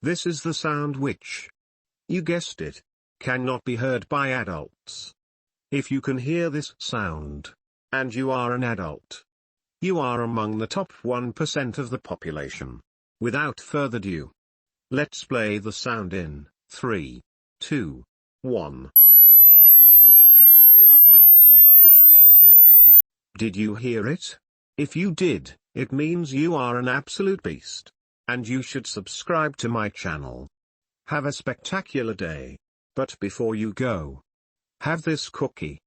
This is the sound which, you guessed it, cannot be heard by adults. If you can hear this sound, and you are an adult, you are among the top 1% of the population. Without further ado, let's play the sound in 3, 2, 1. Did you hear it? If you did, it means you are an absolute beast. And you should subscribe to my channel. Have a spectacular day. But before you go, have this cookie.